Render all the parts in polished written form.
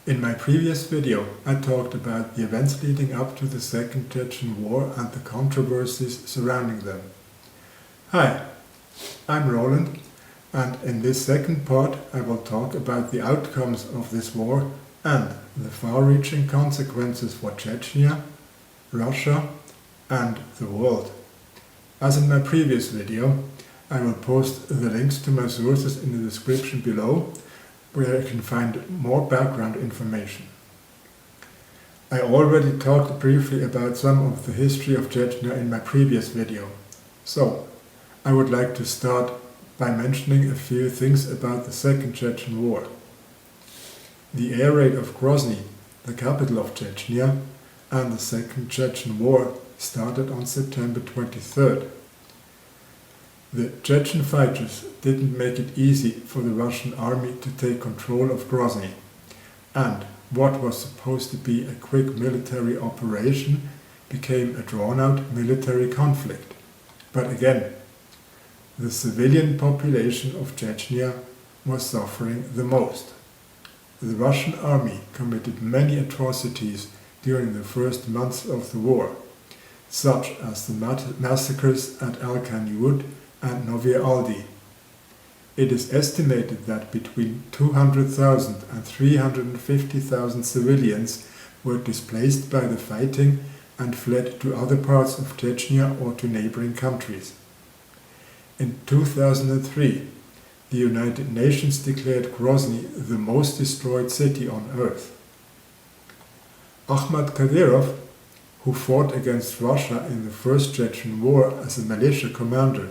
In my previous video, I talked about the events leading up to the Second Chechen War and the controversies surrounding them. Hi, I'm Roland, and in this second part I will talk about the outcomes of this war and the far-reaching consequences for Chechnya, Russia, and the world. As in my previous video, I will post the links to my sources in the description below, where you can find more background information. I already talked briefly about some of the history of Chechnya in my previous video, so I would like to start by mentioning a few things about the Second Chechen War. The air raid of Grozny, the capital of Chechnya, and the Second Chechen War started on September 23rd. The Chechen fighters didn't make it easy for the Russian army to take control of Grozny, and what was supposed to be a quick military operation became a drawn-out military conflict. But again, the civilian population of Chechnya was suffering the most. The Russian army committed many atrocities during the first months of the war, such as the massacres at Al-Kanyud and Novye Aldi. It is estimated that between 200,000 and 350,000 civilians were displaced by the fighting and fled to other parts of Chechnya or to neighboring countries. In 2003, the United Nations declared Grozny the most destroyed city on earth. Ahmad Kadyrov, who fought against Russia in the First Chechen War as a militia commander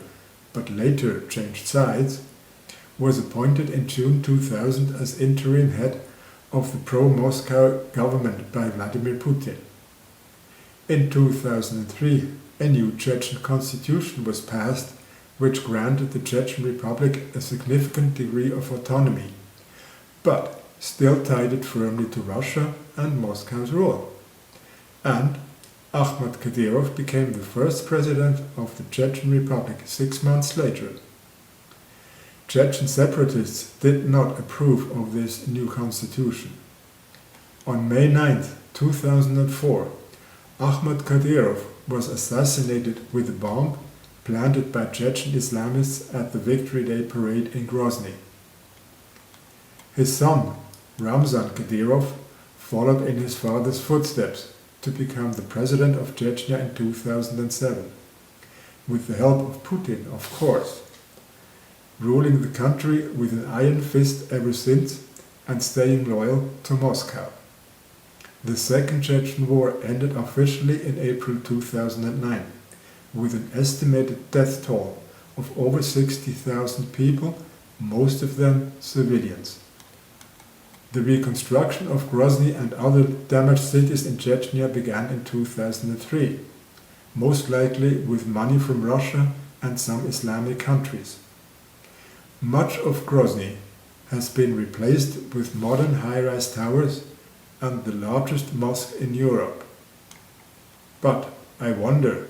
but later changed sides, was appointed in June 2000 as interim head of the pro-Moscow government by Vladimir Putin. In 2003, a new Chechen constitution was passed, which granted the Chechen Republic a significant degree of autonomy, but still tied it firmly to Russia and Moscow's rule. And Ahmad Kadyrov became the first president of the Chechen Republic 6 months later. Chechen separatists did not approve of this new constitution. On May 9, 2004, Ahmad Kadyrov was assassinated with a bomb planted by Chechen Islamists at the Victory Day parade in Grozny. His son, Ramzan Kadyrov, followed in his father's footsteps to become the president of Chechnya in 2007, with the help of Putin, of course, ruling the country with an iron fist ever since and staying loyal to Moscow. The Second Chechen War ended officially in April 2009, with an estimated death toll of over 60,000 people, most of them civilians. The reconstruction of Grozny and other damaged cities in Chechnya began in 2003, most likely with money from Russia and some Islamic countries. Much of Grozny has been replaced with modern high-rise towers and the largest mosque in Europe. But I wonder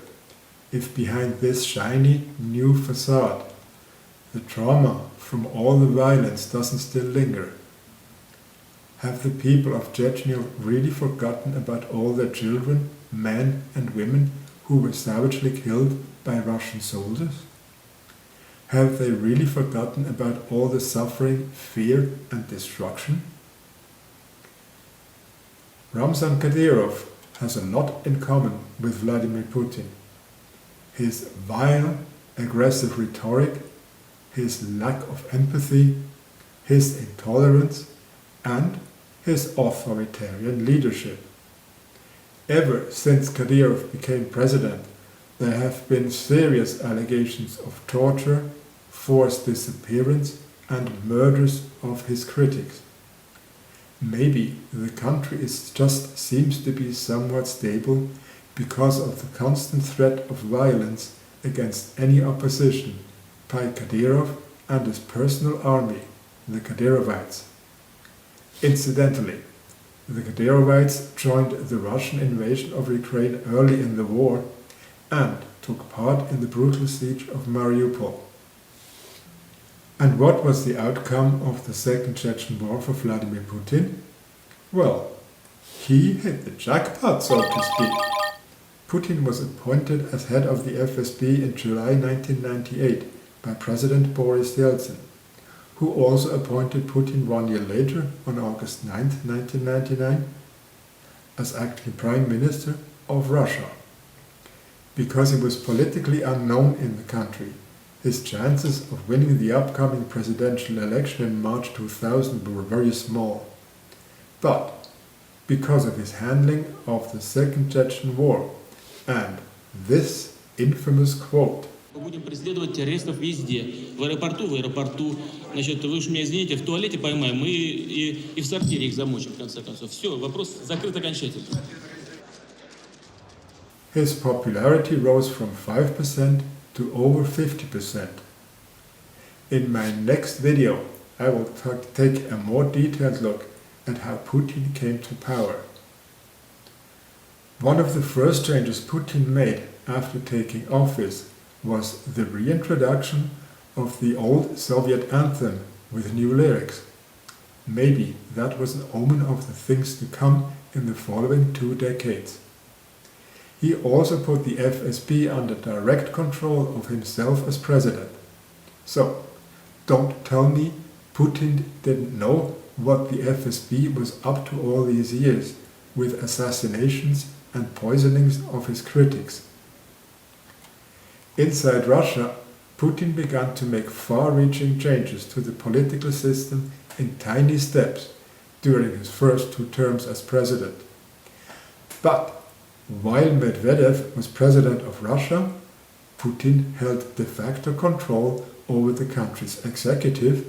if behind this shiny new facade, the trauma from all the violence doesn't still linger. Have the people of Chechnya really forgotten about all their children, men and women who were savagely killed by Russian soldiers? Have they really forgotten about all the suffering, fear and destruction? Ramzan Kadyrov has a lot in common with Vladimir Putin. His vile, aggressive rhetoric, his lack of empathy, his intolerance, and his authoritarian leadership. Ever since Kadyrov became president, there have been serious allegations of torture, forced disappearance, and murders of his critics. Maybe the country just seems to be somewhat stable because of the constant threat of violence against any opposition by Kadyrov and his personal army, the Kadyrovites. Incidentally, the Kadyrovites joined the Russian invasion of Ukraine early in the war and took part in the brutal siege of Mariupol. And what was the outcome of the Second Chechen War for Vladimir Putin? Well, he hit the jackpot, so to speak. Putin was appointed as head of the FSB in July 1998 by President Boris Yeltsin, who also appointed Putin 1 year later, on August 9, 1999, as acting Prime Minister of Russia. Because he was politically unknown in the country, his chances of winning the upcoming presidential election in March 2000 were very small. But because of his handling of the Second Chechen War and this infamous quote, Будем преследовать террористов везде. В аэропорту, значит, вы уж меня извините, в туалете поймаем и в сортире их замочим, в конце концов. Все, вопрос закрыт окончательно. his popularity rose from 5% to over 50%. In my next video, I will take a more detailed look at how Putin came to power. One of the first changes Putin made after taking office was the reintroduction of the old Soviet anthem with new lyrics. Maybe that was an omen of the things to come in the following 2 decades. He also put the FSB under direct control of himself as president. So, don't tell me Putin didn't know what the FSB was up to all these years, with assassinations and poisonings of his critics. Inside Russia, Putin began to make far-reaching changes to the political system in tiny steps during his first 2 terms as president. But while Medvedev was president of Russia, Putin held de facto control over the country's executive,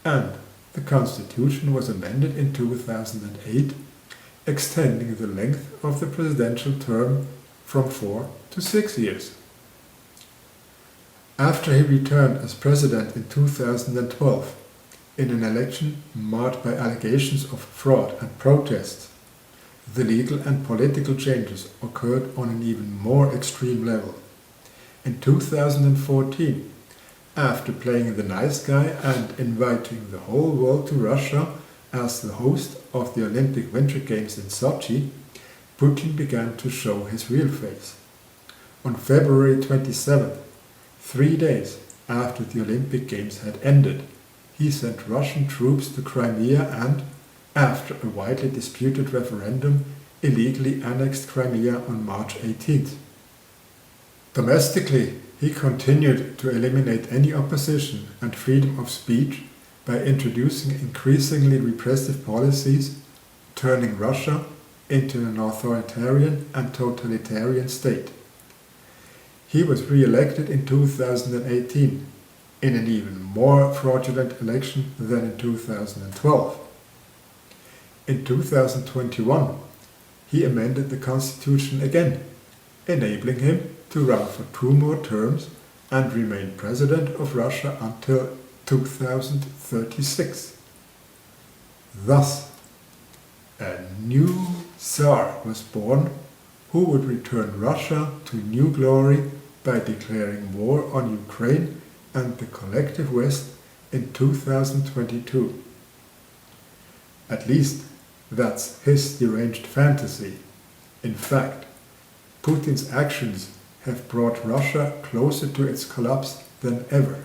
and the constitution was amended in 2008, extending the length of the presidential term from 4 to 6 years. After he returned as president in 2012, in an election marred by allegations of fraud and protests, the legal and political changes occurred on an even more extreme level. In 2014, after playing the nice guy and inviting the whole world to Russia as the host of the Olympic Winter Games in Sochi, Putin began to show his real face. On February 27th, 3 days after the Olympic Games had ended, he sent Russian troops to Crimea and, after a widely disputed referendum, illegally annexed Crimea on March 18th. Domestically, he continued to eliminate any opposition and freedom of speech by introducing increasingly repressive policies, turning Russia into an authoritarian and totalitarian state. He was re-elected in 2018 in an even more fraudulent election than in 2012. In 2021, he amended the constitution again, enabling him to run for 2 more terms and remain president of Russia until 2036. Thus, a new Tsar was born who would return Russia to new glory by declaring war on Ukraine and the collective West in 2022. At least, that's his deranged fantasy. In fact, Putin's actions have brought Russia closer to its collapse than ever.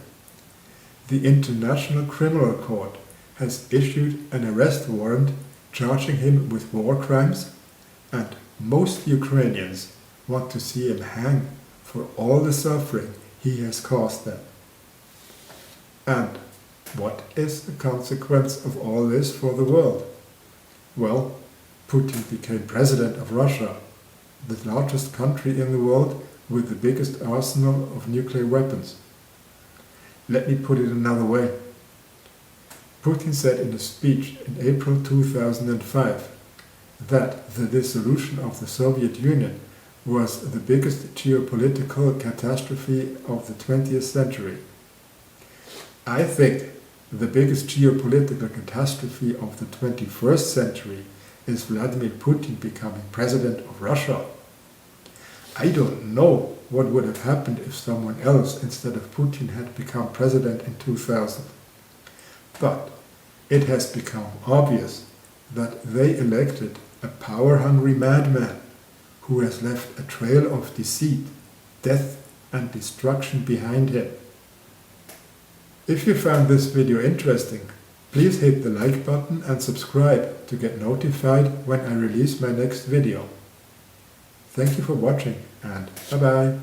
The International Criminal Court has issued an arrest warrant charging him with war crimes, and most Ukrainians want to see him hang for all the suffering he has caused them. And what is the consequence of all this for the world? Well, Putin became president of Russia, the largest country in the world with the biggest arsenal of nuclear weapons. Let me put it another way. Putin said in a speech in April 2005 that the dissolution of the Soviet Union was the biggest geopolitical catastrophe of the 20th century. I think the biggest geopolitical catastrophe of the 21st century is Vladimir Putin becoming president of Russia. I don't know what would have happened if someone else instead of Putin had become president in 2000. But it has become obvious that they elected a power-hungry madman who has left a trail of deceit, death and destruction behind him. If you found this video interesting, please hit the like button and subscribe to get notified when I release my next video. Thank you for watching and bye bye.